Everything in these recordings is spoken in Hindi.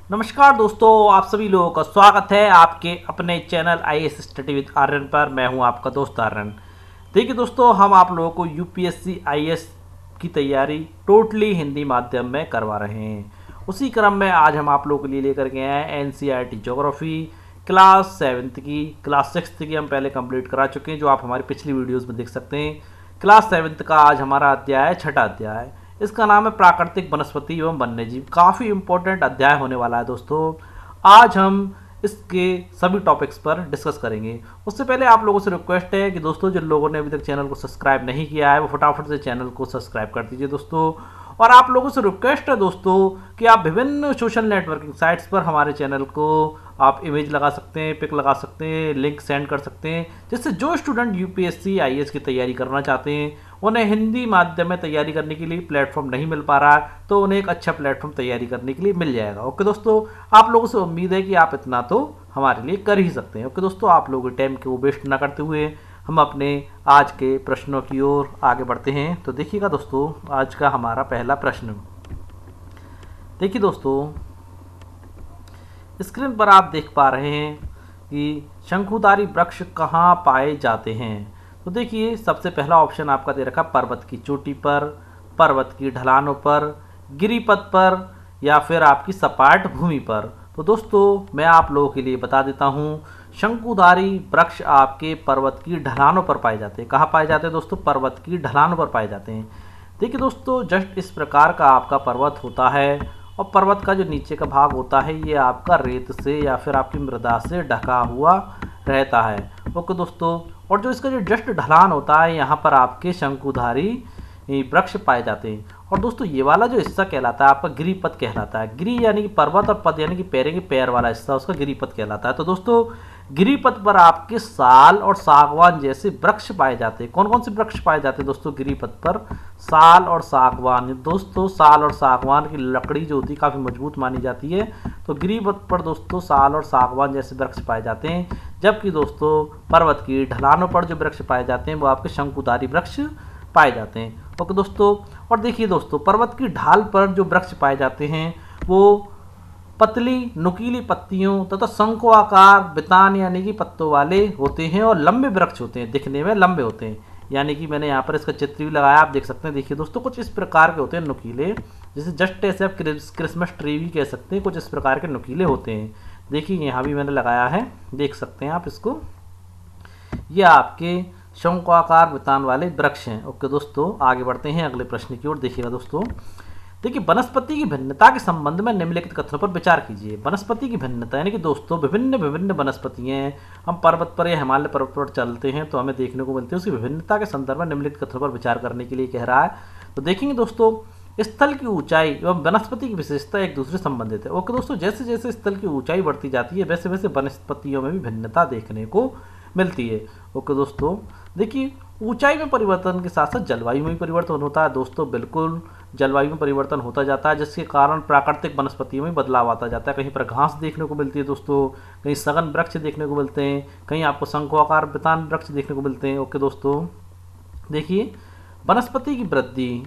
नमस्कार दोस्तों, आप सभी लोगों का स्वागत है आपके अपने channel IAS study with Aryan पर। मैं हूं आपका दोस्त आर्यन। देखिए दोस्तों, हम आप लोगों को यूपीएससी आईएएस की तैयारी टोटली हिंदी माध्यम में करवा रहे हैं। उसी क्रम में आज हम आप लोगों के लिए लेकर के आए हैं एनसीईआरटी ज्योग्राफी क्लास 7th की। क्लास 6th की हम पहले कंप्लीट करा चुके हैं, जो आप हमारी पिछली वीडियोज़ में देख सकते हैं। क्लास 7th का आज हमारा अध्याय है, छठा अध्याय। इसका नाम है प्राकृतिक वनस्पति एवं वन्यजीव। काफ़ी इंपॉर्टेंट अध्याय होने वाला है दोस्तों। आज हम इसके सभी टॉपिक्स पर डिस्कस करेंगे। उससे पहले आप लोगों से रिक्वेस्ट है कि दोस्तों, जिन लोगों ने अभी तक चैनल को सब्सक्राइब नहीं किया है वो फटाफट से चैनल को सब्सक्राइब कर दीजिए दोस्तों। और आप लोगों से रिक्वेस्ट है दोस्तों कि आप विभिन्न सोशल नेटवर्किंग साइट्स पर हमारे चैनल को आप इमेज लगा सकते हैं, पिक लगा सकते हैं, लिंक सेंड कर सकते हैं, जिससे जो स्टूडेंट यूपीएससी आईएएस की तैयारी करना चाहते हैं उन्हें हिंदी माध्यम में तैयारी करने के लिए प्लेटफॉर्म नहीं मिल पा रहा है, तो उन्हें एक अच्छा प्लेटफॉर्म तैयारी करने के लिए मिल जाएगा। ओके दोस्तों, आप लोगों से उम्मीद है कि आप इतना तो हमारे लिए कर ही सकते हैं। ओके दोस्तों, आप लोगों के टाइम को वेस्ट ना करते हुए हम अपने आज के प्रश्नों की ओर आगे बढ़ते हैं। तो देखिएगा दोस्तों, आज का हमारा पहला प्रश्न। देखिए दोस्तों, स्क्रीन पर आप देख पा रहे हैं कि शंकुधारी वृक्ष कहाँ पाए जाते हैं। तो देखिए, सबसे पहला ऑप्शन आपका दे रखा पर्वत की चोटी पर, पर्वत की ढलानों पर, गिरिपथ पर, या फिर आपकी सपाट भूमि पर। तो दोस्तों, मैं आप लोगों के लिए बता देता हूँ, शंकुधारी वृक्ष आपके पर्वत की ढलानों पर पाए जाते हैं। कहाँ पाए जाते हैं दोस्तों? पर्वत की ढलानों पर पाए जाते हैं। देखिए दोस्तों, जस्ट इस प्रकार का आपका पर्वत होता है, और पर्वत का जो नीचे का भाग होता है ये आपका रेत से या फिर आपकी मृदा से ढका हुआ रहता है। ओके दोस्तों, और जो इसका जो जस्ट ढलान होता है, यहाँ पर आपके शंकुधारी वृक्ष पाए जाते हैं। और दोस्तों, ये वाला जो हिस्सा कहलाता है आपका गिरिपथ कहलाता है। गिरी यानी कि पर्वत, और पद यानी कि पैरेंगे पैर वाला हिस्सा उसका गिरिपथ कहलाता है। तो दोस्तों, गिरिपथ पर आपके साल और सागवान जैसे वृक्ष पाए जाते हैं। कौन कौन से वृक्ष पाए जाते हैं दोस्तों गिरिपथ पर? साल और सागवान। दोस्तों, साल और सागवान की लकड़ी जो होती है काफ़ी मजबूत मानी जाती है, तो गिरिपथ पर दोस्तों साल और सागवान जैसे वृक्ष पाए जाते हैं। जबकि दोस्तों, पर्वत की ढलानों पर जो वृक्ष पाए जाते हैं वो आपके शंकुधारी वृक्ष पाए जाते हैं। ओके दोस्तों, और देखिए दोस्तों, पर्वत की ढाल पर जो वृक्ष पाए जाते हैं वो पतली नुकीली पत्तियों तथा शंकु आकार बितान यानी कि पत्तों वाले होते हैं, और लंबे वृक्ष होते हैं, दिखने में लंबे होते हैं। यानी कि मैंने यहाँ पर इसका चित्र भी लगाया, आप देख सकते हैं। देखिए दोस्तों, कुछ इस प्रकार के होते हैं नुकीले, जैसे जस्ट ऐसे आप क्रिसमस ट्री भी कह सकते हैं। कुछ इस प्रकार के नुकीले होते हैं। देखिए यहाँ भी मैंने लगाया है, देख सकते हैं आप इसको। ये आपके शंक्वाकार वितान वाले वृक्ष हैं। ओके दोस्तों, आगे बढ़ते हैं अगले प्रश्न की ओर। देखिएगा दोस्तों, देखिए, वनस्पति की भिन्नता के संबंध में निम्नलिखित कथनों पर विचार कीजिए। वनस्पति की भिन्नता यानी कि दोस्तों विभिन्न विभिन्न वनस्पतियां हम पर्वत पर या हिमालय पर्वत पर चलते हैं तो हमें देखने को मिलती है। उसकी विभिन्नता के संदर्भ में निम्नलिखित कथनों पर विचार करने के लिए कह रहा है। तो देखेंगे दोस्तों, स्थल की ऊंचाई एवं वनस्पति की विशेषता एक दूसरे से संबंधित है। ओके दोस्तों, जैसे जैसे स्थल की ऊंचाई बढ़ती जाती है वैसे वैसे वनस्पतियों में भी भिन्नता देखने को मिलती है। ओके दोस्तों, देखिए, ऊंचाई में परिवर्तन के साथ साथ जलवायु में भी परिवर्तन होता है दोस्तों। बिल्कुल, जलवायु में परिवर्तन होता जाता है, जिसके कारण प्राकृतिक वनस्पतियों में बदलाव आता जाता है। कहीं पर घास देखने को मिलती है दोस्तों, कहीं सघन वृक्ष देखने को मिलते हैं, कहीं आपको शंक्वाकार वितान वृक्ष देखने को मिलते हैं। ओके दोस्तों, देखिए, वनस्पति की वृद्धि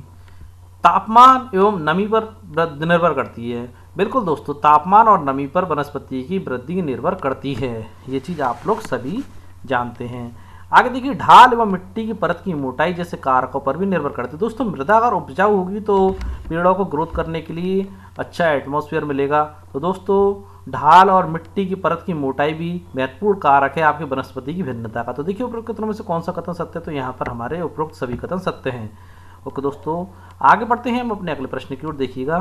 तापमान एवं नमी पर निर्भर करती है। बिल्कुल दोस्तों, तापमान और नमी पर वनस्पति की वृद्धि निर्भर करती है। ये चीज़ आप लोग सभी जानते हैं। आगे देखिए, ढाल एवं मिट्टी की परत की मोटाई जैसे कारकों पर भी निर्भर करती है। दोस्तों, मृदा अगर उपजाऊ होगी तो पेड़ों को ग्रोथ करने के लिए अच्छा एटमॉस्फेयर मिलेगा। तो दोस्तों, ढाल और मिट्टी की परत की मोटाई भी महत्वपूर्ण कारक है आपकी वनस्पति की भिन्नता का। तो देखिए, उपरोक्त कथनों में से कौन सा कथन सत्य है? तो यहाँ पर हमारे उपरोक्त सभी कथन सत्य हैं। ओके दोस्तों, आगे बढ़ते हैं हम अपने अगले प्रश्न की ओर। देखिएगा,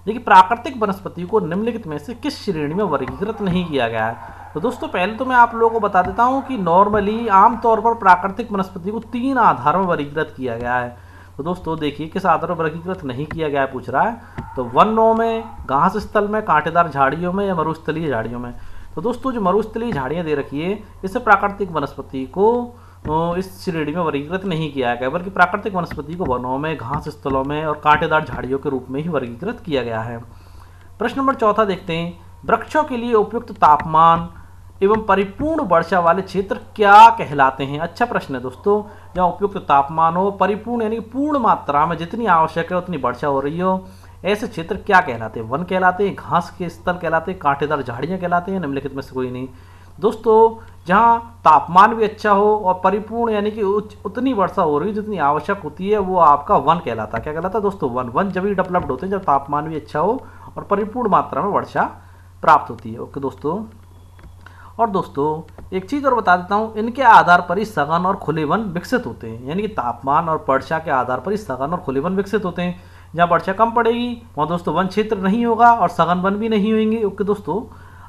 देखिए, प्राकृतिक वनस्पति को निम्नलिखित में से किस श्रेणी में वर्गीकृत नहीं किया गया है? तो दोस्तों, पहले तो मैं आप लोगों को बता देता हूं कि नॉर्मली आमतौर पर प्राकृतिक वनस्पति को 3 आधारों में वर्गीकृत किया गया है। तो दोस्तों देखिए, किस आधार पर वर्गीकृत नहीं किया गया है पूछ रहा है। तो वनों में, घास स्थल में, कांटेदार झाड़ियों में, या मरुस्थलीय झाड़ियों में। तो दोस्तों, जो मरुस्थलीय झाड़ियाँ दे रखी है, इससे प्राकृतिक वनस्पति को इस श्रेणी में वर्गीकृत नहीं किया गया, बल्कि प्राकृतिक वनस्पति को वनों में, घास स्थलों में और कांटेदार झाड़ियों के रूप में ही वर्गीकृत किया गया है। प्रश्न नंबर 4 देखते हैं, वृक्षों के लिए उपयुक्त तापमान एवं परिपूर्ण वर्षा वाले क्षेत्र क्या कहलाते हैं? अच्छा प्रश्न है दोस्तों। जहाँ उपयुक्त तापमान हो, परिपूर्ण यानी पूर्ण मात्रा में जितनी आवश्यक है उतनी वर्षा हो रही हो, ऐसे क्षेत्र क्या कहलाते हैं? वन कहलाते हैं, घास के स्थल कहलाते हैं, कांटेदार झाड़ियाँ कहलाते हैं, निम्नलिखित में से कोई नहीं। दोस्तों, जहाँ तापमान भी अच्छा हो और परिपूर्ण यानी कि उतनी वर्षा हो रही जितनी आवश्यक होती है, वो आपका वन कहलाता है। क्या कहलाता है दोस्तों? वन। वन जब ही डेवलप्ड होते हैं जब तापमान भी अच्छा हो और परिपूर्ण मात्रा में वर्षा प्राप्त होती है। ओके दोस्तों, और दोस्तों एक चीज़ और बता देता हूँ, इनके आधार पर ही सघन और खुले वन विकसित होते हैं। यानी कि तापमान और वर्षा के आधार पर ही सघन और खुले वन विकसित होते हैं। जहाँ वर्षा कम पड़ेगी वहाँ दोस्तों वन क्षेत्र नहीं होगा और सघन वन भी नहीं होंगे। ओके दोस्तों,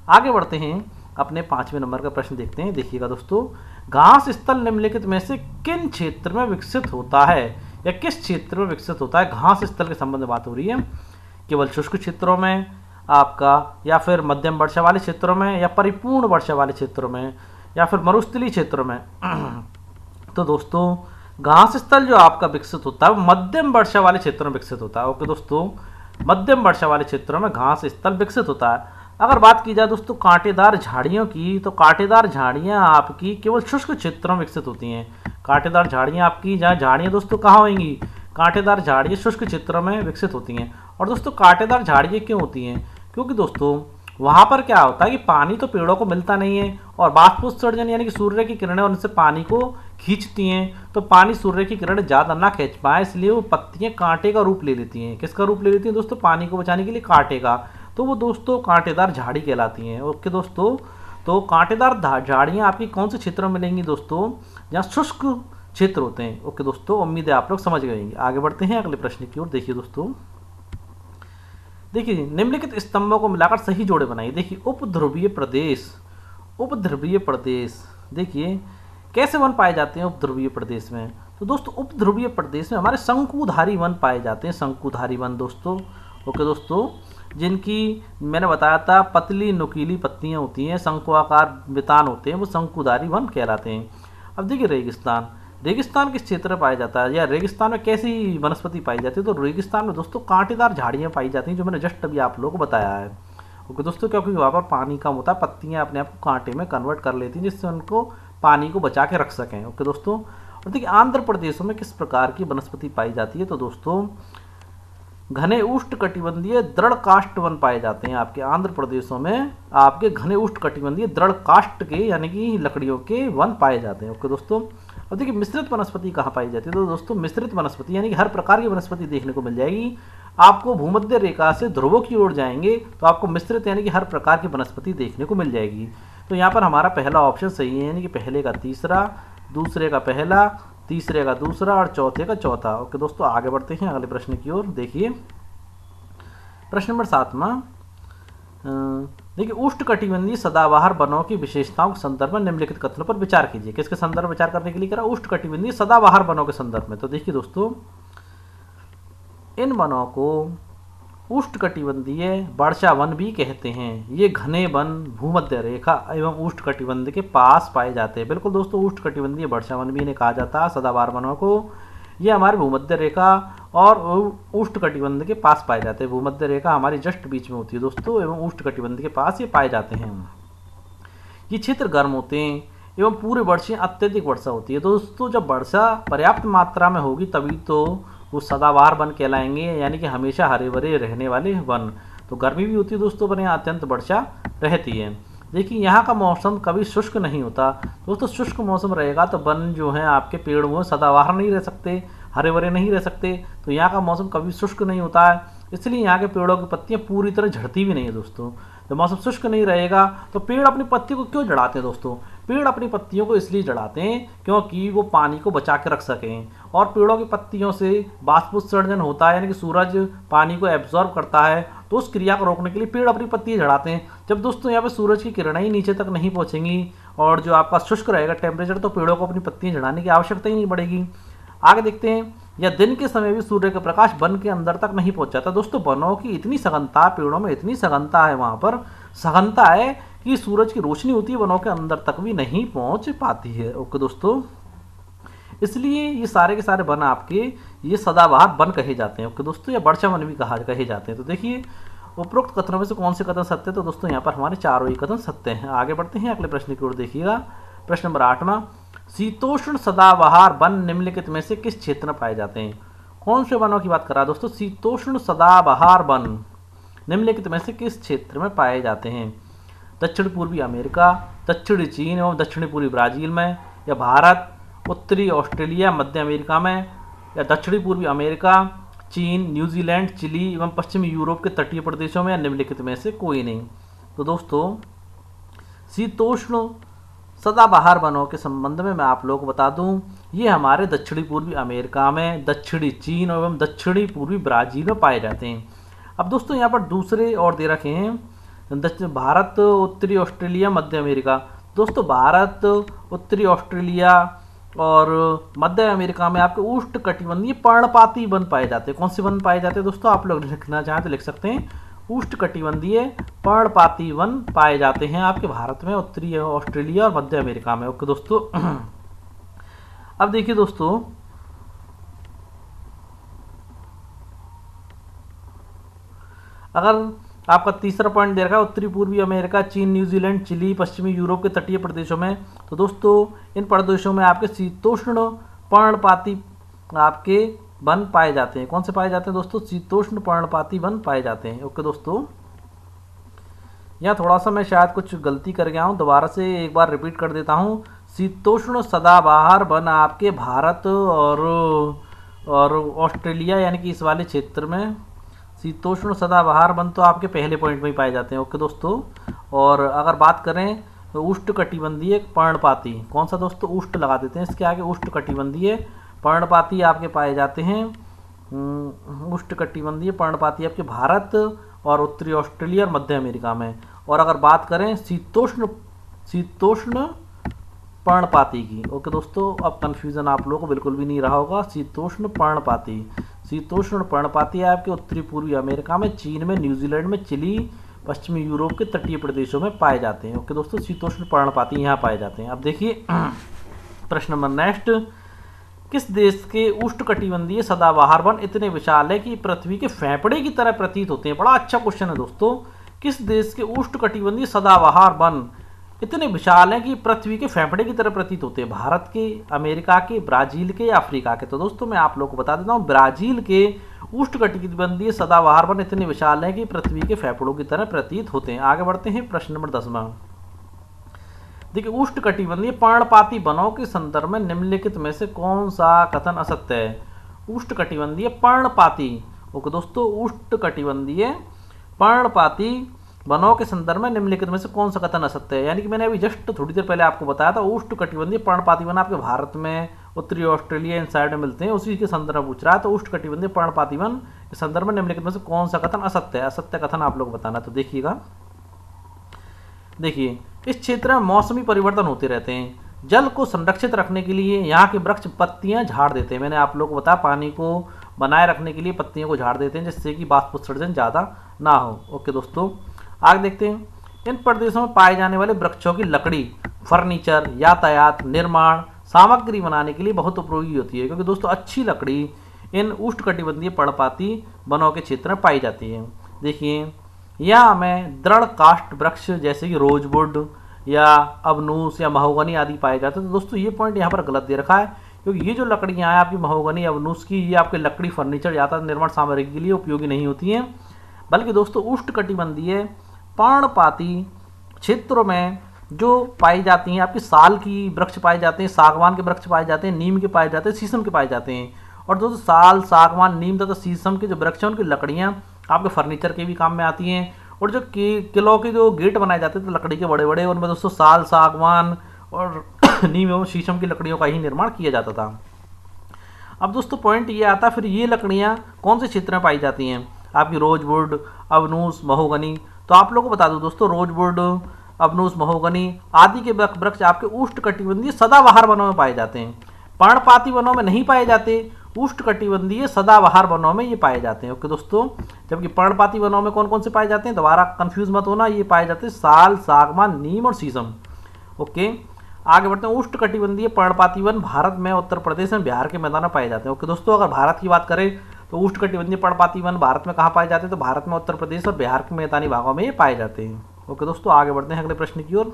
आगे बढ़ते हैं, अपने 5वें नंबर का प्रश्न देखते हैं। देखिएगा दोस्तों, घास स्थल निम्नलिखित में से किन क्षेत्र में विकसित होता है या किस क्षेत्र में विकसित होता है? घास स्थल के संबंध में बात हो रही है। केवल शुष्क क्षेत्रों में आपका, या फिर मध्यम वर्षा वाले क्षेत्रों में, या परिपूर्ण वर्षा वाले क्षेत्रों में, या फिर मरुस्थलीय क्षेत्रों में? तो दोस्तों, घास स्थल जो आपका विकसित होता है वो मध्यम वर्षा वाले क्षेत्रों में विकसित होता है। ओके दोस्तों, मध्यम वर्षा वाले क्षेत्रों में घास स्थल विकसित होता है। अगर बात की जाए दोस्तों कांटेदार झाड़ियों की, तो कांटेदार झाड़ियाँ आपकी केवल शुष्क क्षेत्रों में विकसित होती हैं। कांटेदार झाड़ियाँ आपकी, जहाँ झाड़ियाँ दोस्तों कहाँ होंगी? कांटेदार झाड़ियाँ शुष्क क्षेत्रों में विकसित होती हैं। और दोस्तों कांटेदार झाड़ियाँ क्यों होती हैं? क्योंकि दोस्तों वहाँ पर क्या होता है कि पानी तो पेड़ों को मिलता नहीं है, और बाष्पोत्सर्जन यानी कि सूर्य की किरणें उनसे पानी को खींचती हैं। तो पानी सूर्य की किरणें ज़्यादा ना खींच पाए, इसलिए वो पत्तियाँ कांटे का रूप ले लेती हैं। किसका रूप ले लेती हैं दोस्तों? पानी को बचाने के लिए कांटे का। तो वो दोस्तों कांटेदार झाड़ी कहलाती हैं। ओके दोस्तों, तो कांटेदार झाड़ियाँ आपकी कौन से क्षेत्रों में मिलेंगी दोस्तों? जहाँ शुष्क क्षेत्र होते हैं। ओके दोस्तों, उम्मीद है आप लोग समझ गए होंगे। आगे बढ़ते हैं अगले प्रश्न की ओर। देखिए दोस्तों, देखिए निम्नलिखित स्तंभों को मिलाकर सही जोड़े बनाइए। देखिए उपध्रुवीय प्रदेश, उपध्रुवीय प्रदेश, देखिए कैसे वन पाए जाते हैं उपध्रुवीय प्रदेश में? तो दोस्तों उपध्रुवीय प्रदेश में हमारे शंकुधारी वन पाए जाते हैं। शंकुधारी वन दोस्तों, ओके दोस्तों, जिनकी मैंने बताया था पतली नुकीली पत्तियां होती हैं, शंकुआकार वितान होते हैं, वो शंकुधारी वन कहलाते हैं। अब देखिए रेगिस्तान, रेगिस्तान किस क्षेत्र में पाया जाता है या रेगिस्तान में कैसी वनस्पति पाई जाती है? तो रेगिस्तान में दोस्तों कांटेदार झाड़ियाँ पाई जाती हैं, जो मैंने जस्ट अभी आप लोगों को बताया है। ओके दोस्तों, क्योंकि वहाँ पर पानी कम होता है, पत्तियाँ अपने आप को कांटे में कन्वर्ट कर लेती हैं, जिससे उनको पानी को बचा के रख सकें। ओके दोस्तों, और देखिए आंध्र प्रदेश में किस प्रकार की वनस्पति पाई जाती है? तो दोस्तों घने उष्णकटिबंधीय दृढ़ काष्ठ वन पाए जाते हैं आपके आंध्र प्रदेशों में। आपके घने उष्णकटिबंधीय दृढ़ काष्ठ के यानी कि लकड़ियों के वन पाए जाते हैं। ओके दोस्तों, अब देखिए मिश्रित वनस्पति कहाँ पाई जाती है? तो दोस्तों मिश्रित वनस्पति यानी कि हर प्रकार की वनस्पति देखने को मिल जाएगी। आपको भूमध्य रेखा से ध्रुवों की ओर जाएंगे तो आपको मिश्रित यानी कि हर प्रकार की वनस्पति देखने को मिल जाएगी। तो यहाँ पर हमारा पहला ऑप्शन सही है, यानी कि पहले का तीसरा, दूसरे का पहला, तीसरे का दूसरा और चौथे का चौथा। ओके दोस्तों, आगे बढ़ते हैं अगले प्रश्न की ओर। देखिए प्रश्न नंबर 7वां, देखिए उष्णकटिबंधीय सदाबहार वनों की विशेषताओं के संदर्भ में निम्नलिखित कथनों पर विचार कीजिए। किसके संदर्भ में विचार करने के लिए करा? उष्णकटिबंधीय सदाबहार वनों के संदर्भ में। तो देखिए दोस्तों, इन वनों को उष्णकटिबंधीय वर्षा वन भी कहते हैं। ये घने वन भूमध्य रेखा एवं उष्णकटिबंध के पास पाए जाते हैं। बिल्कुल दोस्तों, उष्णकटिबंधीय वर्षा वन भी इन्हें कहा जाता है, सदाबहार वनों को। ये हमारे भूमध्य रेखा और उष्णकटिबंध के पास पाए जाते हैं। भूमध्य रेखा हमारी जस्ट बीच में होती है दोस्तों, एवं उष्णकटिबंध के पास ये पाए जाते हैं। ये क्षेत्र गर्म होते हैं एवं पूरे वर्ष अत्यधिक वर्षा होती है। दोस्तों जब वर्षा पर्याप्त मात्रा में होगी तभी तो वो सदाबहार वन कहलाएंगे, यानी कि हमेशा हरे भरे रहने वाले वन। तो गर्मी भी होती है दोस्तों, पर यहाँ अत्यंत वर्षा रहती है। देखिए यहाँ का मौसम कभी शुष्क नहीं होता दोस्तों। शुष्क मौसम रहेगा तो वन जो है आपके पेड़ वो सदाबहार नहीं रह सकते, हरे भरे नहीं रह सकते। तो यहाँ का मौसम कभी शुष्क नहीं होता है, इसलिए यहाँ के पेड़ों की पत्तियाँ पूरी तरह झड़ती भी नहीं है दोस्तों। जब मौसम शुष्क नहीं रहेगा तो पेड़ अपनी पत्तियों को क्यों जड़ाते हैं दोस्तों? पेड़ अपनी पत्तियों को इसलिए जड़ाते हैं क्योंकि वो पानी को बचा के रख सकें। और पेड़ों की पत्तियों से बाष्पोत्सर्जन होता है, यानी कि सूरज पानी को एब्जॉर्ब करता है, तो उस क्रिया को रोकने के लिए पेड़ अपनी पत्तियाँ जड़ाते हैं। जब दोस्तों यहाँ पे सूरज की किरणें ही नीचे तक नहीं पहुँचेंगी और जो आपका शुष्क रहेगा टेम्परेचर, तो पेड़ों को अपनी पत्तियाँ जड़ाने की आवश्यकता ही नहीं पड़ेगी। आगे देखते हैं, या दिन के समय भी सूर्य का प्रकाश वन के अंदर तक नहीं पहुंच जाता। दोस्तों वनों की इतनी सघनता, पेड़ों में इतनी सघनता है, वहां पर सघनता है कि सूरज की रोशनी होती है वनों के अंदर तक भी नहीं पहुंच पाती है। ओके दोस्तों, इसलिए ये सारे के सारे वन आपके ये सदाबहार वन कहे जाते हैं। ओके दोस्तों, या वर्षा वन भी कहे जाते हैं। तो देखिए उपरोक्त कथनों में से कौन से कथन सत्य है? तो दोस्तों यहाँ पर हमारे चारों ही कथन सत्य हैं। आगे बढ़ते हैं अगले प्रश्न की ओर। देखिएगा प्रश्न नंबर 8वां, शीतोष्ण सदाबहार वन निम्नलिखित में से किस क्षेत्र में पाए जाते हैं? कौन से वनों की बात कर रहा है दोस्तों? शीतोष्ण सदाबहार वन निम्नलिखित में से किस क्षेत्र में पाए जाते हैं? दक्षिण पूर्वी अमेरिका, दक्षिणी चीन एवं दक्षिणी पूर्वी ब्राज़ील में, या भारत, उत्तरी ऑस्ट्रेलिया, मध्य अमेरिका में, या दक्षिणी पूर्वी अमेरिका, चीन, न्यूजीलैंड, चिली एवं पश्चिमी यूरोप के तटीय प्रदेशों में, या निम्नलिखित में से कोई नहीं। तो दोस्तों शीतोष्ण सदाबहार वनों के संबंध में मैं आप लोगों को बता दूं, ये हमारे दक्षिणी पूर्वी अमेरिका में, दक्षिणी चीन एवं दक्षिणी पूर्वी ब्राज़ील में पाए जाते हैं। अब दोस्तों यहाँ पर दूसरे और दे रखे हैं, दक्षिण भारत, उत्तरी ऑस्ट्रेलिया, मध्य अमेरिका। दोस्तों भारत, उत्तरी ऑस्ट्रेलिया और मध्य अमेरिका में आपके उष्ण कटिबंधीय पर्णपाती वन पाए जाते हैं। कौन से वन पाए जाते हैं दोस्तों? आप लोग लिखना चाहें तो लिख सकते हैं, उष्ण कटिबंधीय पर्णपाती वन पाए जाते हैं आपके भारत में, उत्तरी ऑस्ट्रेलिया और मध्य अमेरिका में। ओके दोस्तों अब देखिए दोस्तों, अगर आपका तीसरा पॉइंट दे रखा है उत्तरी पूर्वी अमेरिका, चीन, न्यूजीलैंड, चिली, पश्चिमी यूरोप के तटीय प्रदेशों में, तो दोस्तों इन प्रदेशों में आपके शीतोष्ण पर्णपाती आपके वन पाए जाते हैं। कौन से पाए जाते हैं दोस्तों? शीतोष्ण पर्णपाती वन पाए जाते हैं। ओके दोस्तों, यहाँ थोड़ा सा मैं शायद कुछ गलती कर गया हूँ, दोबारा से एक बार रिपीट कर देता हूँ। शीतोष्ण सदाबहार वन आपके भारत और ऑस्ट्रेलिया यानी कि इस वाले क्षेत्र में शीतोष्ण सदाबहार वन तो आपके पहले पॉइंट में ही पाए जाते हैं। ओके दोस्तों, और अगर बात करें तो उष्ण कटिबंधीय पर्णपाती, कौन सा दोस्तों? उष्ण लगा देते हैं इसके आगे, उष्ण कटिबंधीय पर्णपाती आपके पाए जाते हैं। उष्ण कटिबंधीय पर्णपाती आपके भारत और उत्तरी ऑस्ट्रेलिया और मध्य अमेरिका में। और अगर बात करें शीतोष्ण पर्णपाती की, ओके दोस्तों, अब कन्फ्यूजन आप लोगों को बिल्कुल भी नहीं रहा होगा। शीतोष्ण पर्णपाती आपके उत्तरी पूर्वी अमेरिका में, चीन में, न्यूजीलैंड में, चिली, पश्चिमी यूरोप के तटीय प्रदेशों में पाए जाते हैं। ओके दोस्तों, शीतोष्ण पर्णपाती यहाँ पाए जाते हैं। अब देखिए प्रश्न नंबर नेक्स्ट, किस देश के उष्णकटिबंधीय सदाबहार वन इतने विशाल है कि पृथ्वी के फेफड़े की तरह प्रतीत होते हैं? बड़ा अच्छा क्वेश्चन है दोस्तों। किस देश के उष्णकटिबंधीय सदाबहार वन इतने विशाल हैं कि पृथ्वी के फेफड़े की तरह प्रतीत होते हैं? भारत के, अमेरिका के, ब्राजील के या अफ्रीका के? तो दोस्तों मैं आप लोग को बता देता हूँ, ब्राजील के उष्णकटिबंधीय सदाबहार वन इतने विशाल हैं कि पृथ्वी के फेफड़ों की तरह प्रतीत होते हैं। आगे बढ़ते हैं, प्रश्न नंबर 10वां। देखिए, उष्णकटिबंधीय पर्णपाती वनों के संदर्भ में निम्नलिखित में से कौन सा कथन असत्य है? उष्णकटिबंधीय पर्णपाती, ओके दोस्तों, उष्णकटिबंधीय पर्णपाती वनों के संदर्भ में निम्नलिखित में से कौन सा कथन असत्य है? यानी कि मैंने अभी जस्ट थोड़ी देर पहले आपको बताया था, उष्णकटिबंधीय पर्णपाती वन आपके भारत में, उत्तरी ऑस्ट्रेलिया इन साइड में मिलते हैं, उसी के संदर्भ में पूछ रहा है। तो उष्णकटिबंधीय पर्णपाती वन के संदर्भ में निम्नलिखित में से कौन सा कथन असत्य है? असत्य कथन आप लोग बताना। तो देखिएगा, देखिए, इस क्षेत्र में मौसमी परिवर्तन होते रहते हैं। जल को संरक्षित रखने के लिए यहाँ के वृक्ष पत्तियां झाड़ देते हैं। मैंने आप लोगों को बताया, पानी को बनाए रखने के लिए पत्तियों को झाड़ देते हैं जिससे कि वाष्पोत्सर्जन ज़्यादा ना हो। ओके दोस्तों, आगे देखते हैं। इन प्रदेशों में पाए जाने वाले वृक्षों की लकड़ी फर्नीचर, यातायात, निर्माण सामग्री बनाने के लिए बहुत उपयोगी होती है, क्योंकि दोस्तों अच्छी लकड़ी इन उष्णकटिबंधीय पर्णपाती वनों के क्षेत्र में पाई जाती है। देखिए, यहाँ हमें दृढ़ काष्ठ वृक्ष जैसे कि रोजवुड या अबनूस या महोगनी आदि पाए जाते हैं। तो दोस्तों ये पॉइंट यहाँ पर गलत दे रखा है, क्योंकि ये जो लकड़ियाँ हैं आपकी महोगनी, अबनूस की, ये आपके लकड़ी फर्नीचर, यातायात, निर्माण सामग्री के लिए उपयोगी नहीं होती हैं, बल्कि दोस्तों उष्णकटिबंधीय पर्णपाती क्षेत्रों में जो पाई जाती हैं आपकी साल की वृक्ष पाए जाते हैं, सागवान के वृक्ष पाए जाते हैं, नीम के पाए जाते हैं, शीशम के पाए जाते हैं। और दोस्तों साल, सागवान, नीम तथा शीशम के जो वृक्ष हैं उनकी लकड़ियाँ आपके फर्नीचर के भी काम में आती हैं। और जो किलों के जो गेट बनाए जाते थे तो लकड़ी के बड़े बड़े, उनमें दोस्तों साल, सागवान और नीम एवं शीशम की लकड़ियों का ही निर्माण किया जाता था। अब दोस्तों पॉइंट ये आता है, फिर ये लकड़ियाँ कौन से क्षेत्र में पाई जाती हैं? आपकी रोजवुड, अबनूस, महोगनी। तो आप लोगों को बता दूं दोस्तों, रोजवुड, अबनूस, महोगनी आदि के वृक्ष आपके उष्णकटिबंधीय सदाबहार वनों में पाए जाते हैं, पर्णपाती वनों में नहीं पाए जाते। उष्णकटिबंधीय सदाबहार वनों में ये पाए जाते हैं। ओके दोस्तों, जबकि पर्णपाती वनों में कौन कौन से पाए जाते हैं? दोबारा कंफ्यूज मत होना, ये पाए जाते हैं साल, सागवान, नीम और शीशम। ओके, आगे बढ़ते हैं। उष्णकटिबंधीय पर्णपाती वन भारत में, उत्तर प्रदेश में, बिहार के मैदान में पाए जाते हैं। ओके दोस्तों, अगर भारत की बात करें तो उष्णकटिबंधीय पर्णपाती वन भारत में कहाँ पाए जाते हैं? तो भारत में, उत्तर प्रदेश और बिहार के मैदानी भागों में ये पाए जाते हैं। ओके दोस्तों, आगे बढ़ते हैं अगले प्रश्न की ओर।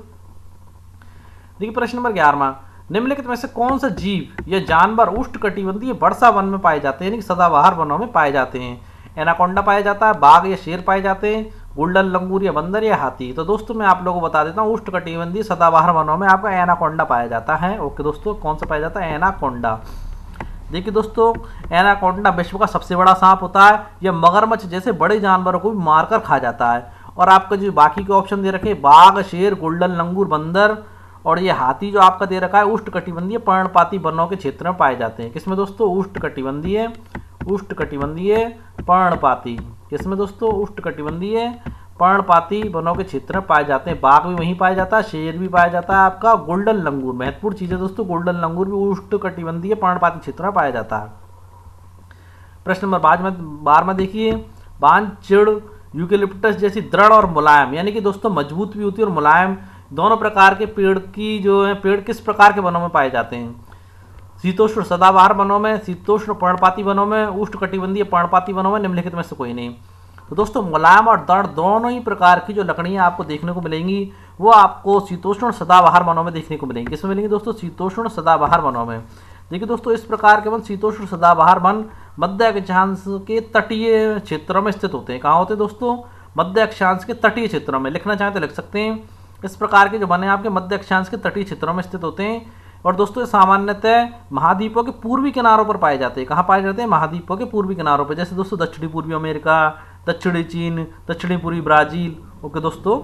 देखिए, प्रश्न नंबर 11वां। निम्नलिखित में से कौन सा जीव या जानवर उष्णकटिबंधीय वर्षा वन में पाए जाते हैं, यानी कि सदाबहार वनों में पाए जाते हैं? एनाकोंडा पाया जाता है, बाघ या शेर पाए जाते हैं, गोल्डन लंगूर या बंदर या हाथी? तो दोस्तों मैं आप लोगों को बता देता हूँ, उष्णकटिबंधीय सदाबहार वनों में आपका एनाकोंडा पाया जाता है। ओके दोस्तों, कौन सा पाया जाता है? एनाकोंडा। देखिए दोस्तों, एनाकोंडा विश्व का सबसे बड़ा सांप होता है। यह मगरमच्छ जैसे बड़े जानवरों को भी मारकर खा जाता है। और आपका जो बाकी के ऑप्शन दे रखे, बाघ, शेर, गोल्डन लंगूर, बंदर और ये हाथी जो आपका दे रखा है, उष्णकटिबंधीय पर्णपाती वनों के क्षेत्र में पाए जाते हैं। किसमें दोस्तों? उष्णकटिबंधीय पर्णपाती। किसमें दोस्तों? उष्णकटिबंधीय पर्णपाती वनों के क्षेत्र में पाए जाते हैं। बाघ भी वहीं पाया जाता है, शेर भी पाया जाता है, आपका गोल्डन लंगूर, महत्वपूर्ण चीज है दोस्तों, गोल्डन लंगूर भी उष्णकटिबंधीय पर्णपाती क्षेत्र में पाया जाता है। प्रश्न नंबर 12 देखिए, बांज, चिड़, यूकेलिप्टस जैसी दृढ़ और मुलायम, यानी कि दोस्तों मजबूत भी होती है और मुलायम, दोनों प्रकार के पेड़ की जो है, पेड़ किस प्रकार के वनों में पाए जाते हैं? शीतोष्ण सदाबहार वनों में, शीतोष्ण पर्णपाती वनों में, उष्णकटिबंधीय पर्णपाती वनों में, निम्नलिखित में से कोई नहीं। तो दोस्तों मुलायम और दृढ़ दोनों ही प्रकार की जो लकड़ियां आपको देखने को मिलेंगी वो आपको शीतोष्ण सदाबहार वनों में देखने को मिलेंगी। किसमें मिलेंगी दोस्तों? शीतोष्ण सदाबहार वनों में। देखिए दोस्तों, इस प्रकार के वन शीतोष्ण सदाबहार वन मध्य अक्षांश के तटीय क्षेत्रों में स्थित होते हैं। कहाँ होते हैं दोस्तों? मध्य अक्षांश के तटीय क्षेत्रों में। लिखना चाहें तो लिख सकते हैं। इस प्रकार के जो वन है आपके मध्य अक्षांश के तटीय क्षेत्रों में स्थित होते हैं। और दोस्तों ये सामान्यतः महाद्वीपों के पूर्वी किनारों पर पाए जाते हैं। कहाँ पाए जाते हैं? महाद्वीपों के पूर्वी किनारों पर, जैसे दोस्तों दक्षिणी पूर्वी अमेरिका, दक्षिणी चीन, दक्षिणी पूर्वी ब्राजील। ओके दोस्तों,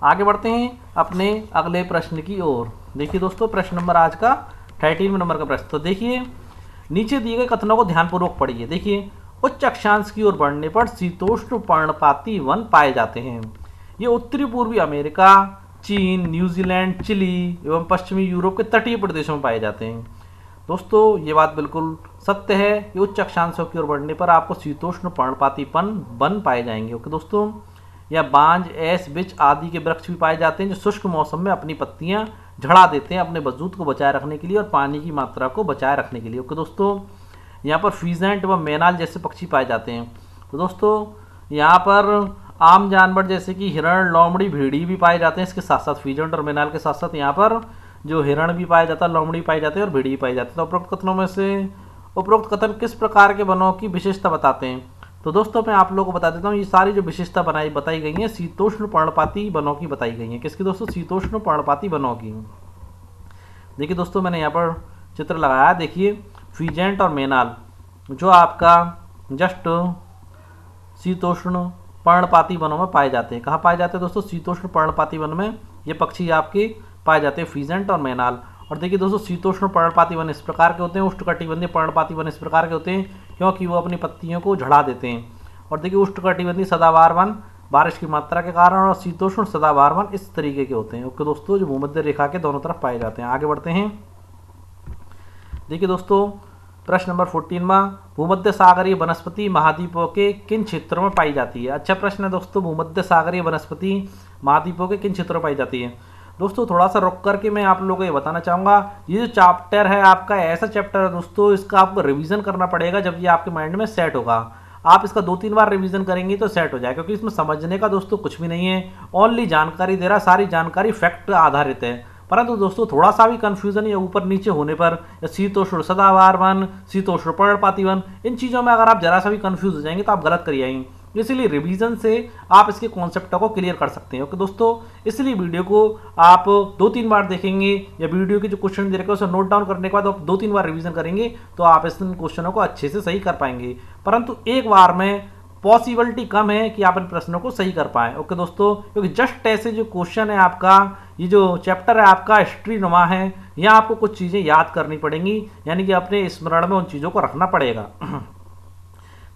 आगे बढ़ते हैं अपने अगले प्रश्न की ओर। देखिए दोस्तों, प्रश्न नंबर आज का 13वें नंबर का प्रश्न। तो देखिए, नीचे दिए गए कथनों को ध्यानपूर्वक पढ़िए। देखिए, उच्च अक्षांश की ओर बढ़ने पर शीतोष्ण पर्णपाती वन पाए जाते हैं। ये उत्तरी पूर्वी अमेरिका, चीन, न्यूजीलैंड, चिली एवं पश्चिमी यूरोप के तटीय प्रदेशों में पाए जाते हैं। दोस्तों ये बात बिल्कुल सत्य है कि उच्च अक्षांशों की ओर बढ़ने पर आपको शीतोष्ण पर्णपाती वन पाए जाएंगे। ओके दोस्तों, या बांज, ऐस, बिच आदि के वृक्ष भी पाए जाते हैं जो शुष्क मौसम में अपनी पत्तियां झड़ा देते हैं अपने वजूद को बचाए रखने के लिए और पानी की मात्रा को बचाए रखने के लिए। ओके दोस्तों, यहाँ पर फीजेंट व मैनाल जैसे पक्षी पाए जाते हैं। तो दोस्तों यहाँ पर आम जानवर जैसे कि हिरण, लोमड़ी, भेड़ी भी पाए जाते हैं। इसके साथ साथ फीजेंट और मैनाल के साथ साथ यहाँ पर जो हिरण भी पाया जाता है, लोमड़ी पाई जाते हैं और भेड़ी भी पाई जाती है। तो उपरोक्त कथनों में से उपरोक्त कथन किस प्रकार के वनों की विशेषता बताते हैं? तो दोस्तों मैं आप लोगों को बता देता हूँ, ये सारी जो विशेषता बताई गई हैं शीतोष्ण पर्णपाती वनों की बताई गई हैं। किसकी दोस्तों? शीतोष्ण पर्णपाती वनों की। देखिए दोस्तों, मैंने यहाँ पर चित्र लगाया, देखिए फीजेंट और मैनाल जो आपका जस्ट शीतोष्ण पर्णपाती वनों में पाए जाते हैं। कहाँ पाए जाते हैं दोस्तों? शीतोष्ण पर्णपाती वन में ये पक्षी आपके पाए जाते हैं, फीजेंट और मैनाल। और देखिए दोस्तों, शीतोष्ण पर्णपाती वन इस प्रकार के होते हैं, उष्णकटिबंधीय पर्णपाती वन इस प्रकार के होते हैं क्योंकि वो अपनी पत्तियों को झड़ा देते हैं। और देखिए उष्णकटिबंधीय सदाबहार वन बारिश की मात्रा के कारण और शीतोष्ण सदाबहार वन इस तरीके के होते हैं। ओके दोस्तों, जो भूमध्य रेखा के दोनों तरफ पाए जाते हैं। आगे बढ़ते हैं। देखिए दोस्तों, प्रश्न नंबर 14वां, भूमध्य सागरीय वनस्पति महाद्वीपों के किन क्षेत्रों में पाई जाती है? अच्छा प्रश्न है दोस्तों, भूमध्य सागरीय वनस्पति महाद्वीपों के किन क्षेत्रों में पाई जाती है? दोस्तों थोड़ा सा रुक करके मैं आप लोगों को ये बताना चाहूँगा, ये जो चैप्टर है आपका ऐसा चैप्टर है दोस्तों, इसका आपको रिवीजन करना पड़ेगा जब ये आपके माइंड में सेट होगा। आप इसका 2-3 बार रिवीजन करेंगे तो सेट हो जाए, क्योंकि इसमें समझने का दोस्तों कुछ भी नहीं है, ओनली जानकारी दे रहा, सारी जानकारी फैक्ट आधारित है। परंतु दोस्तों थोड़ा सा भी कंफ्यूजन या ऊपर नीचे होने पर, या शीतोष्ण सदाबहार वन, शीतोष्ण पर्णपाती वन, इन चीज़ों में अगर आप जरा सा भी कंफ्यूज हो जाएंगे तो आप गलत कर आएंगे। इसलिए रिवीजन से आप इसके कॉन्सेप्ट को क्लियर कर सकते हैं। ओके दोस्तों, इसलिए वीडियो को आप 2-3 बार देखेंगे या वीडियो के जो क्वेश्चन दे रखे हैं उसे नोट डाउन करने के बाद आप 2-3 बार रिवीजन करेंगे तो आप इस क्वेश्चनों को अच्छे से सही कर पाएंगे। परंतु एक बार में पॉसिबिलिटी कम है कि आप इन प्रश्नों को सही कर पाएं। ओके दोस्तों, क्योंकि जस्ट ऐसे जो क्वेश्चन है आपका, ये जो चैप्टर है आपका हिस्ट्री नुमा है, यहाँ आपको कुछ चीज़ें याद करनी पड़ेंगी, यानी कि अपने स्मरण में उन चीज़ों को रखना पड़ेगा।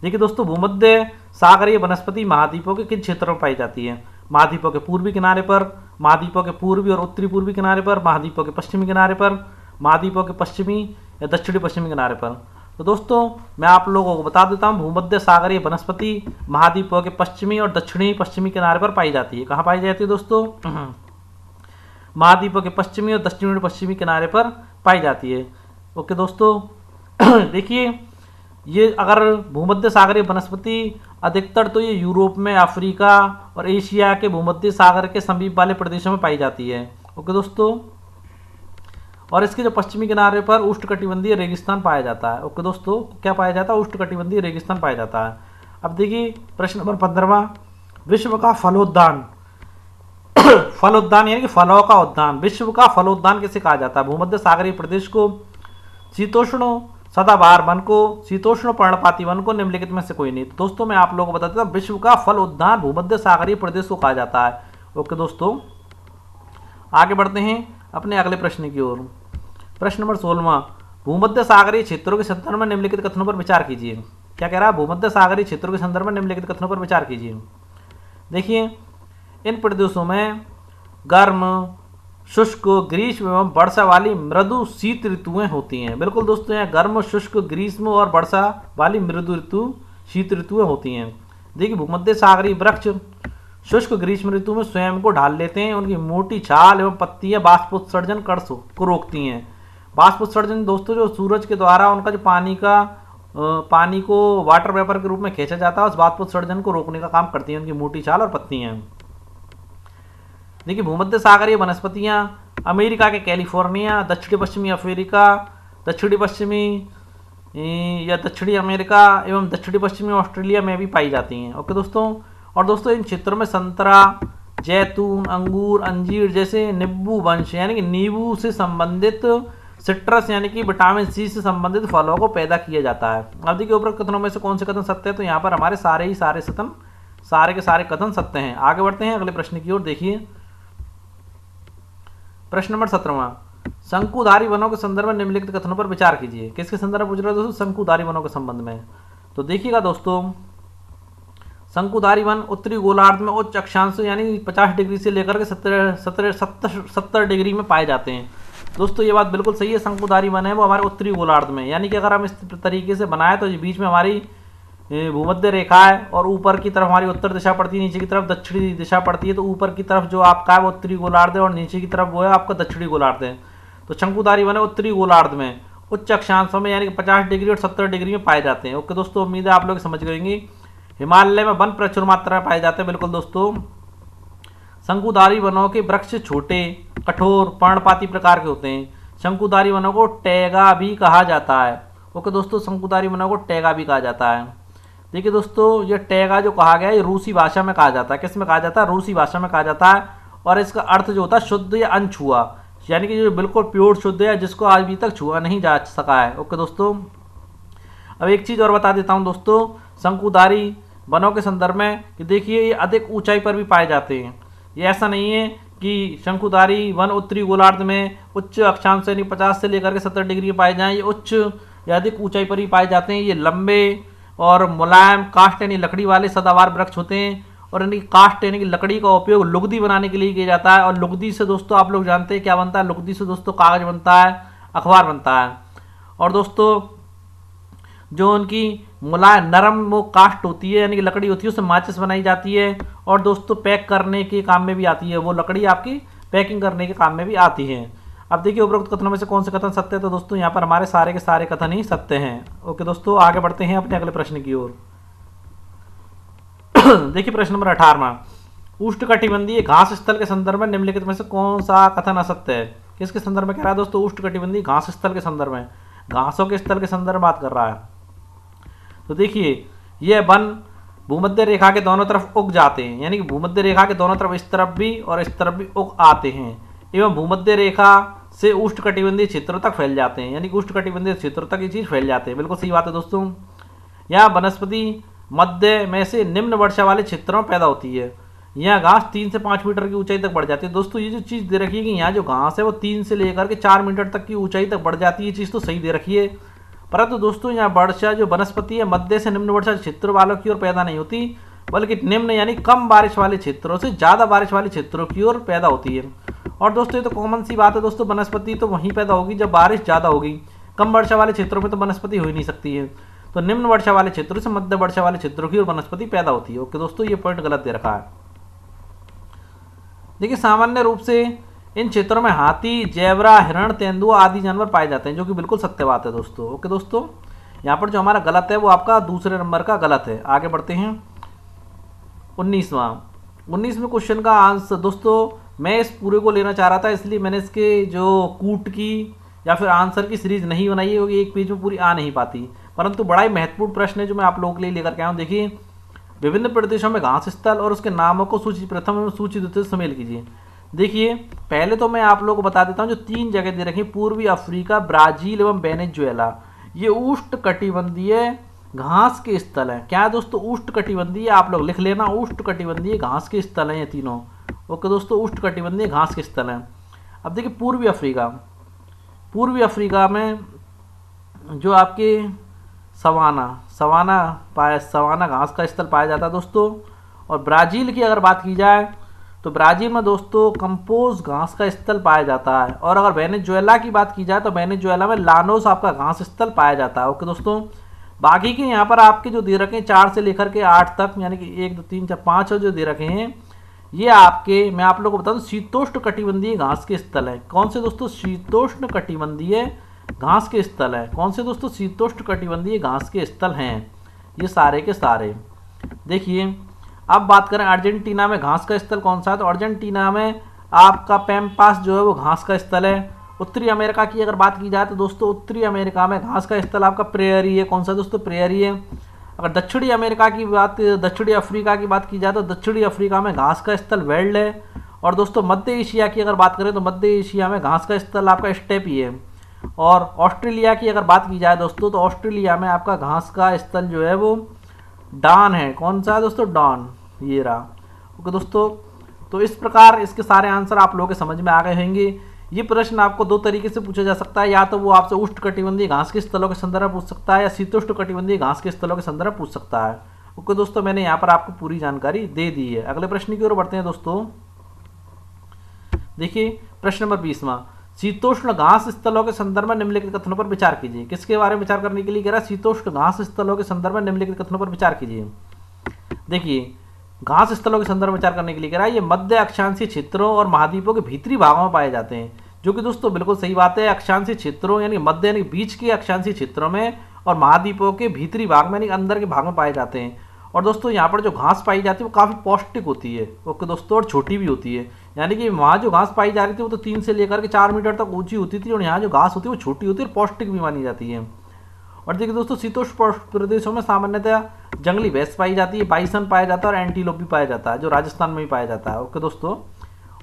देखिए दोस्तों, भूमध्य सागरीय वनस्पति महाद्वीपों के किन क्षेत्रों में पाई जाती है? महाद्वीपों के पूर्वी किनारे पर, महाद्वीपों के पूर्वी और उत्तरी पूर्वी किनारे पर, महाद्वीपों के पश्चिमी किनारे पर, महाद्वीपों के पश्चिमी या दक्षिणी पश्चिमी किनारे पर। तो दोस्तों मैं आप लोगों को बता देता हूँ, भूमध्य सागरीय वनस्पति महाद्वीपों के पश्चिमी और दक्षिणी पश्चिमी किनारे पर पाई जाती है। कहाँ पाई जाती है दोस्तों? महाद्वीपों के पश्चिमी और दक्षिणी पश्चिमी किनारे पर पाई जाती है। ओके दोस्तों, देखिए ये अगर भूमध्य सागरीय वनस्पति अधिकतर तो ये यूरोप में, अफ्रीका और एशिया के भूमध्य सागर के समीप वाले प्रदेशों में पाई जाती है। ओके दोस्तों, और इसके जो पश्चिमी किनारे पर उष्णकटिबंधीय रेगिस्तान पाया जाता है। ओके दोस्तों, क्या पाया जाता है? उष्णकटिबंधीय रेगिस्तान पाया जाता है। अब देखिए प्रश्न नंबर 15वां, विश्व का फलोद्यान फलोद्यान यानी कि फलों का उद्यान, विश्व का फलोद्यान किसे कहा जाता है? भूमध्य सागरीय प्रदेश को, शीतोष्ण सदाबहार वन को, शीतोष्ण पर्णपाती वन को, निम्नलिखित में से कोई नहीं। तो दोस्तों मैं आप लोगों को बता देता हूं, विश्व का फल उद्यान भूमध्य सागरीय प्रदेश को कहा जाता है। ओके दोस्तों, आगे बढ़ते हैं अपने अगले प्रश्न की ओर। प्रश्न नंबर 16वां, भूमध्य सागरीय क्षेत्रों के संदर्भ में निम्नलिखित कथनों पर विचार कीजिए। क्या कह रहा है? भूमध्य सागरीय क्षेत्रों के संदर्भ में निम्नलिखित कथनों पर विचार कीजिए। देखिए, इन प्रदेशों में गर्म, शुष्क, ग्रीष्म एवं वर्षा वाली मृदु शीत ऋतुएं होती हैं। बिल्कुल दोस्तों, यहाँ गर्म, शुष्क, ग्रीष्म और वर्षा वाली मृदु ऋतु, शीत ऋतुएं होती हैं। देखिए, भूमध्य सागरीय वृक्ष शुष्क ग्रीष्म ऋतु में स्वयं को ढाल लेते हैं। उनकी मोटी छाल एवं पत्तियां बाष्पोत्सर्जन को रोकती हैं। बाष्पोत्सर्जन दोस्तों, जो सूरज के द्वारा उनका जो पानी को वाटर वेपर के रूप में खींचा जाता है, उस बाष्पोत्सर्जन को रोकने का काम करती हैं उनकी मोटी छाल और पत्तियां। देखिए, भूमध्य सागरीय वनस्पतियां अमेरिका के कैलिफोर्निया, दक्षिणी पश्चिमी अफ्रीका, दक्षिणी पश्चिमी या दक्षिणी अमेरिका एवं दक्षिणी पश्चिमी ऑस्ट्रेलिया में भी पाई जाती हैं। ओके दोस्तों, और दोस्तों इन क्षेत्रों में संतरा, जैतून, अंगूर, अंजीर जैसे नींबू वंश यानी कि नींबू से संबंधित, सिट्रस यानी कि विटामिन सी से संबंधित फलों को पैदा किया जाता है। अब देखिए, उपरोक्त कथनों में से कौन से कथन सत्य है? तो यहाँ पर हमारे सारे के सारे कथन सत्य हैं। आगे बढ़ते हैं अगले प्रश्न की ओर। देखिए प्रश्न नंबर 17वां, शंकुधारी वनों के संदर्भ में निम्नलिखित कथनों पर विचार कीजिए। किसके संदर्भ में पूछ रहे हैं दोस्तों? शंकुधारी वनों के संबंध में। तो देखिएगा दोस्तों, शंकुधारी वन उत्तरी गोलार्ध में उच्च अक्षांश यानी 50 डिग्री से लेकर के 70 डिग्री में पाए जाते हैं। दोस्तों ये बात बिल्कुल सही है, शंकुधारी वन है वो हमारे उत्तरी गोलार्ध में, यानी कि अगर हम इस तरीके से बनाए तो बीच में हमारी भूमध्य रेखा है और ऊपर की तरफ हमारी उत्तर दिशा पड़ती है, नीचे की तरफ दक्षिणी दिशा पड़ती है। तो ऊपर की तरफ जो आपका है वो उत्तरी गोलार्ध है और नीचे की तरफ वो है आपका दक्षिणी गोलार्ध है। तो शंकुधारी वन है उत्तरी गोलार्ध में उच्च अक्षांशों में यानी कि 50 डिग्री और 70 डिग्री में पाए जाते हैं। ओके दोस्तों, उम्मीद है आप लोग समझ गएंगे। हिमालय में वन प्रचुर मात्रा में पाए जाते हैं। बिल्कुल दोस्तों, शंकुधारी वनों के वृक्ष छोटे, कठोर, पर्णपाती प्रकार के होते हैं। शंकुधारी वनों को टैगा भी कहा जाता है। ओके दोस्तों, शंकुधारी वनों को टैगा भी कहा जाता है। देखिए दोस्तों, ये टैगा जो कहा गया है ये रूसी भाषा में कहा जाता है। किस में कहा जाता है? रूसी भाषा में कहा जाता है। और इसका अर्थ जो होता है शुद्ध या अनछुआ, यानी कि जो बिल्कुल प्योर शुद्ध है, जिसको आज भी तक छुआ नहीं जा सका है। ओके दोस्तों, अब एक चीज़ और बता देता हूँ दोस्तों शंकुधारी वनों के संदर्भ में कि देखिए ये अधिक ऊंचाई पर भी पाए जाते हैं। ये ऐसा नहीं है कि शंकुधारी वन उत्तरी गोलार्ध में उच्च अक्षांश यानी 50 से लेकर के 70 डिग्री पाए जाएं। ये उच्च या अधिक ऊंचाई पर ही पाए जाते हैं। ये लंबे और मुलायम काष्ठ यानी लकड़ी वाले सदाबहार वृक्ष होते हैं और इनकी काष्ठ यानी कि लकड़ी का उपयोग लुगदी बनाने के लिए किया जाता है। और लुगदी से दोस्तों आप लोग जानते हैं क्या बनता है? लुगदी से दोस्तों कागज बनता है, अखबार बनता है। और दोस्तों जो उनकी मुलायम नरम वो काष्ठ होती है यानी कि लकड़ी होती है, उससे माचिस बनाई जाती है। और दोस्तों पैक करने के काम में भी आती है, वो लकड़ी आपकी पैकिंग करने के काम में भी आती है। अब देखिए उपरोक्त कथनों में से कौन से कथन सत्य है? तो दोस्तों यहाँ पर हमारे सारे के सारे कथन ही सत्य हैं। ओके दोस्तों, आगे बढ़ते हैं अपने अगले प्रश्न की ओर। देखिए प्रश्न नंबर 18वां, उष्णकटिबंधीय घास स्थल के संदर्भ में निम्नलिखित में से कौन सा कथन असत्य है? किसके संदर्भ में कह रहा है दोस्तों? उष्णकटिबंधीय घास स्थल के संदर्भ में, घासों के स्थल के संदर्भ में बात कर रहा है। तो देखिए यह वन भूमध्य रेखा के दोनों तरफ उग जाते हैं, यानी कि भूमध्य रेखा के दोनों तरफ इस तरफ भी और इस तरफ भी उग आते हैं एवं भूमध्य रेखा से उष्णकटिबंधीय क्षेत्रों तक फैल जाते हैं, यानी कि उष्णकटिबंधीय क्षेत्रों तक ये चीज़ फैल जाते हैं। बिल्कुल सही बात है दोस्तों। यहाँ वनस्पति मध्य में से निम्न वर्षा वाले क्षेत्रों में पैदा होती है। यहाँ घास 3 से 5 मीटर की ऊंचाई तक बढ़ जाती है। दोस्तों ये जो चीज़ दे रखी है कि यहाँ जो घास है वो 3 से लेकर के 4 मीटर तक की ऊंचाई तक बढ़ जाती है, ये चीज़ तो सही दे रखी है। परंतु दोस्तों यहाँ वर्षा जो वनस्पति है मध्य से निम्न वर्षा क्षेत्र वालों की ओर पैदा नहीं होती, बल्कि निम्न यानी कम बारिश वाले क्षेत्रों से ज़्यादा बारिश वाले क्षेत्रों की ओर पैदा होती है। और दोस्तों ये तो कॉमन सी बात है दोस्तों, वनस्पति तो वहीं पैदा होगी जब बारिश ज़्यादा होगी। कम वर्षा वाले क्षेत्रों में तो वनस्पति हो ही नहीं सकती है। तो निम्न वर्षा वाले क्षेत्रों से मध्य वर्षा वाले क्षेत्रों की ओर वनस्पति पैदा होती है। ओके दोस्तों, ये पॉइंट गलत दे रखा है। देखिए सामान्य रूप से इन क्षेत्रों में हाथी, जेबरा, हिरण, तेंदुआ आदि जानवर पाए जाते हैं, जो कि बिल्कुल सत्य बात है दोस्तों। ओके दोस्तों, यहाँ पर जो हमारा गलत है वो आपका दूसरे नंबर का गलत है। आगे बढ़ते हैं 19वें क्वेश्चन का आंसर। दोस्तों मैं इस पूरे को लेना चाह रहा था, इसलिए मैंने इसके जो कूट की या फिर आंसर की सीरीज नहीं बनाइए, क्योंकि एक पेज में पूरी आ नहीं पाती। परंतु बड़ा ही महत्वपूर्ण प्रश्न है जो मैं आप लोगों के लिए लेकर के आया हूँ। देखिए, विभिन्न प्रदेशों में घास स्थल और उसके नामों को सूची प्रथम एवं सूची द्वितीय से शामिल कीजिए। देखिए, पहले तो मैं आप लोगों को बता देता हूँ, जो 3 जगह दे रखी, पूर्वी अफ्रीका, ब्राजील एवं वेनेजुएला, ये उष्णकटिबंधीय घास के स्थल हैं। क्या है दोस्तों? उष्णकटिबंधीय, आप लोग लिख लेना, उष्णकटिबंधीय घास के स्थल हैं ये तीनों। ओके दोस्तों, उष्णकटिबंधीय घास के स्थल हैं। अब देखिए, पूर्वी अफ्रीका में जो आपके सवाना घास का स्थल पाया जाता है दोस्तों। और ब्राज़ील की अगर बात की जाए तो ब्राज़ील में दोस्तों कंपोज घास का स्थल पाया जाता है। और अगर वेनेजुएला की बात की जाए तो वेनेजुएला में लानोस आपका घास स्थल पाया जाता है। ओके दोस्तों, बाकी के यहाँ पर आपके जो दे रखे हैं 4 से लेकर के 8 तक, यानी कि 1 2 3 4 5 जो दे रखे हैं, ये आपके, मैं आप लोगों को बता दूं, शीतोष्ण कटिबंधीय घास के स्थल है। कौन से दोस्तों? शीतोष्ण कटिबंधीय घास के स्थल है। कौन से दोस्तों? शीतोष्ण कटिबंधीय घास के स्थल हैं ये सारे के सारे। देखिए, अब बात करें अर्जेंटीना में घास का स्थल कौन सा है, तो अर्जेंटीना में आपका पैम्पास जो है वो घास का स्थल है। उत्तरी अमेरिका की अगर बात की जाए तो दोस्तों उत्तरी अमेरिका में घास का स्थल आपका प्रेयरी है। कौन सा दोस्तों? प्रेयरी है। अगर दक्षिणी अफ्रीका की बात की जाए तो दक्षिणी अफ्रीका में घास का स्थल वेल्ड है। और दोस्तों मध्य एशिया की अगर बात करें तो मध्य एशिया में घास का स्थल आपका स्टेपी है। और ऑस्ट्रेलिया की अगर बात की जाए दोस्तों तो ऑस्ट्रेलिया में आपका घास का स्थल जो है वो डॉन है। कौन सा है दोस्तों? डॉन, ये रहा। ओके दोस्तों, तो इस प्रकार इसके सारे आंसर आप लोगों के समझ में आ गए होंगे। ये प्रश्न आपको 2 तरीके से पूछा जा सकता है, या तो वो आपसे उष्णकटिबंधीय घास के स्थलों के संदर्भ में पूछ सकता है, या शीतोष्णकटिबंधीय घास के स्थलों के संदर्भ में पूछ सकता है। ओके दोस्तों, मैंने यहाँ पर आपको पूरी जानकारी दे दी है। अगले प्रश्न की ओर बढ़ते हैं दोस्तों। देखिए, प्रश्न नंबर 20वां, शीतोष्ण घास स्थलों के संदर्भ में निम्नलिखित कथनों पर विचार कीजिए। किसके बारे में विचार करने के लिए कह रहा है? शीतोष्ण घास स्थलों के संदर्भ में निम्नलिखित कथनों पर विचार कीजिए। देखिए, घास स्थलों के संदर्भ में विचार करने के लिए कह रहा है, ये मध्य अक्षांशीय क्षेत्रों और महाद्वीपों के भीतरी भागों में पाए जाते हैं। जो कि दोस्तों बिल्कुल सही बात है। अक्षांशीय क्षेत्रों यानी मध्य यानी बीच के अक्षांशीय क्षेत्रों में और महाद्वीपों के भीतरी भाग में यानी अंदर के भाग में पाए जाते हैं। और दोस्तों यहाँ पर जो घास पाई जाती है वो काफ़ी पौष्टिक होती है। ओके दोस्तों, और छोटी भी होती है। यानी कि वहाँ जो घास पाई जा रही थी वो तो 3 से लेकर के 4 मीटर तक ऊंची होती थी, और यहाँ जो घास होती है वो छोटी होती है और पौष्टिक भी मानी जाती है। और देखिए दोस्तों, शीतोष्ण प्रदेशों में सामान्यतः जंगली भैंस पाई जाती है, बाइसन पाया जाता है और एंटीलोप भी पाया जाता है, जो राजस्थान में भी पाया जाता है। ओके दोस्तों,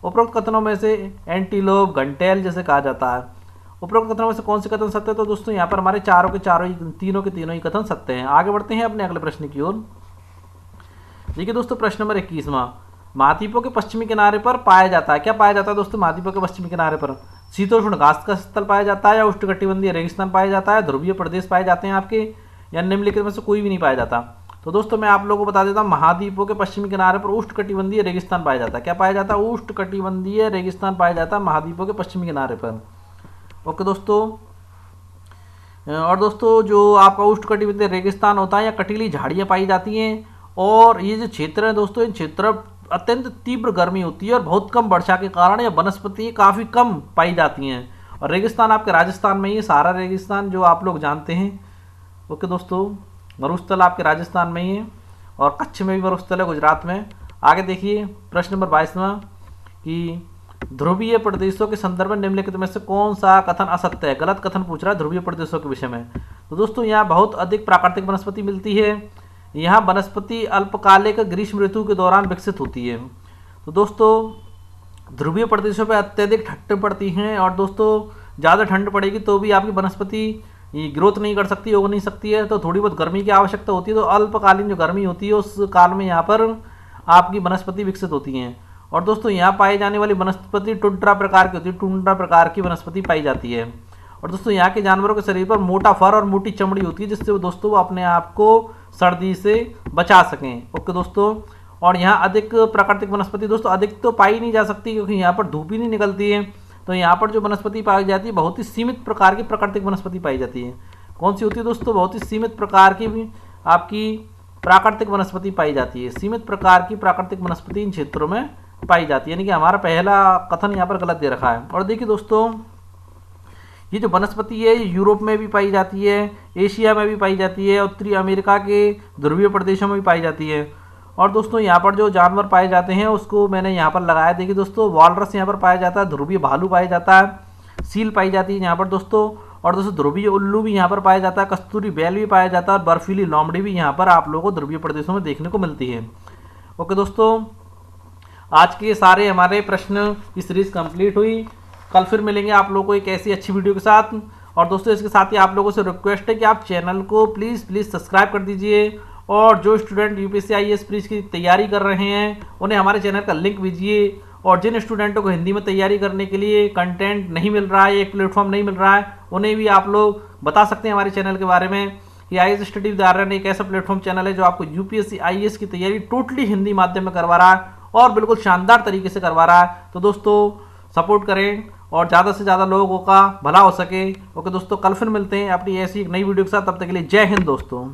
उपरोक्त कथनों में से एंटीलोप, घंटेल जैसे कहा जाता है, उपरोक्त कथनों में से कौन से कथन सत्य है? तो दोस्तों यहाँ पर हमारे चारों के तीनों के तीनों ही कथन सत्य हैं। आगे बढ़ते हैं अपने अगले प्रश्न की ओर। देखिए दोस्तों, प्रश्न नंबर 21वां, महाद्वीपों के पश्चिमी किनारे पर पाया जाता है। क्या पाया जाता है दोस्तों? महाद्वीपों के पश्चिमी किनारे पर शीतोष्ण घास का स्थल पाया जाता है, या उष्णकटिबंधीय रेगिस्तान पाया जाता है, ध्रुवीय प्रदेश पाए जाते हैं आपके, या निम्नलिखित में से कोई भी नहीं पाया जाता। तो दोस्तों मैं आप लोगों को बता देता हूँ, महाद्वीपों के पश्चिमी किनारे पर उष्णकटिबंधीय रेगिस्तान पाया जाता है। क्या पाया जाता है? उष्णकटिबंधीय रेगिस्तान पाया जाता है महाद्वीपों के पश्चिमी किनारे पर। ओके दोस्तों, और दोस्तों जो आपका उष्णकटिबंधीय रेगिस्तान होता है या कटीली झाड़ियाँ पाई जाती हैं। और ये जो क्षेत्र है दोस्तों, इन क्षेत्रों अत्यंत तीव्र गर्मी होती है और बहुत कम वर्षा के कारण ये वनस्पति काफ़ी कम पाई जाती हैं। और रेगिस्तान आपके राजस्थान में ही, सारा रेगिस्तान जो आप लोग जानते हैं। ओके दोस्तों, मरुस्थल आपके राजस्थान में ही है, और कच्छ में भी मरुस्थल है, गुजरात में। आगे देखिए प्रश्न नंबर 22वां कि ध्रुवीय प्रदेशों के संदर्भ में निम्नलिखित में से कौन सा कथन असत्य है? गलत कथन पूछ रहा है ध्रुवीय प्रदेशों के विषय में। तो दोस्तों यहाँ बहुत अधिक प्राकृतिक वनस्पति मिलती है। यहाँ वनस्पति अल्पकालिक ग्रीष्म ऋतु के दौरान विकसित होती है। तो दोस्तों ध्रुवीय प्रदेशों पर अत्यधिक ठंड पड़ती हैं, और दोस्तों ज़्यादा ठंड पड़ेगी तो भी आपकी वनस्पति ग्रोथ नहीं कर सकती, उग नहीं सकती है, तो थोड़ी बहुत गर्मी की आवश्यकता होती है। तो अल्पकालीन जो गर्मी होती है उस काल में यहाँ पर आपकी वनस्पति विकसित होती हैं। और दोस्तों यहाँ पाई जाने वाली वनस्पति टुंड्रा प्रकार की होती है, टुंड्रा प्रकार की वनस्पति पाई जाती है। और दोस्तों यहाँ के जानवरों के शरीर पर मोटा फर और मोटी चमड़ी होती है, जिससे वो दोस्तों वो अपने आप को सर्दी से बचा सकें। ओके दोस्तों, और यहाँ अधिक प्राकृतिक वनस्पति दोस्तों अधिक तो पाई नहीं जा सकती, क्योंकि यहाँ पर धूप ही नहीं निकलती है। तो यहाँ पर जो वनस्पति पाई जाती है बहुत ही सीमित प्रकार की प्राकृतिक वनस्पति पाई जाती है। कौन सी होती है दोस्तों? बहुत ही सीमित प्रकार की भी आपकी प्राकृतिक वनस्पति पाई जाती है। सीमित प्रकार की प्राकृतिक वनस्पति इन क्षेत्रों में पाई जाती है, यानी कि हमारा पहला कथन यहाँ पर गलत दे रखा है। और देखिए दोस्तों, ये जो वनस्पति है यूरोप में भी पाई जाती है, एशिया में भी पाई जाती है, उत्तरी अमेरिका के ध्रुवीय प्रदेशों में भी पाई जाती है। और दोस्तों यहाँ पर जो जानवर पाए जाते हैं उसको मैंने यहाँ पर लगाया। देखिए दोस्तों, वॉलरस यहाँ पर पाया जाता है, ध्रुवीय भालू पाया जाता है, सील पाई जाती है यहाँ पर दोस्तों। और दोस्तों ध्रुवीय उल्लू भी यहाँ पर पाया जाता है, कस्तूरी बैल भी पाया जाता है, और बर्फीली लोमड़ी भी यहाँ पर आप लोगों को ध्रुवीय प्रदेशों में देखने को मिलती है। ओके दोस्तों, आज के सारे हमारे प्रश्न की सीरीज कंप्लीट हुई। कल फिर मिलेंगे आप लोगों को एक ऐसी अच्छी वीडियो के साथ। और दोस्तों इसके साथ ही आप लोगों से रिक्वेस्ट है कि आप चैनल को प्लीज़ सब्सक्राइब कर दीजिए। और जो स्टूडेंट यूपीएससी आईएएस प्रीलिम्स की तैयारी कर रहे हैं उन्हें हमारे चैनल का लिंक भेजिए। और जिन स्टूडेंटों को हिंदी में तैयारी करने के लिए कंटेंट नहीं मिल रहा है, एक प्लेटफॉर्म नहीं मिल रहा है, उन्हें भी आप लोग बता सकते हैं हमारे चैनल के बारे में कि आईएएस स्टडी विद आर्यन एक ऐसा प्लेटफॉर्म चैनल है जो आपको यूपीएससी आईएएस की तैयारी टोटली हिंदी माध्यम में करवा रहा है और बिल्कुल शानदार तरीके से करवा रहा है। तो दोस्तों सपोर्ट करें और ज़्यादा से ज़्यादा लोगों का भला हो सके। ओके दोस्तों, कल फिर मिलते हैं अपनी ऐसी एक नई वीडियो के साथ। तब तक के लिए जय हिंद दोस्तों।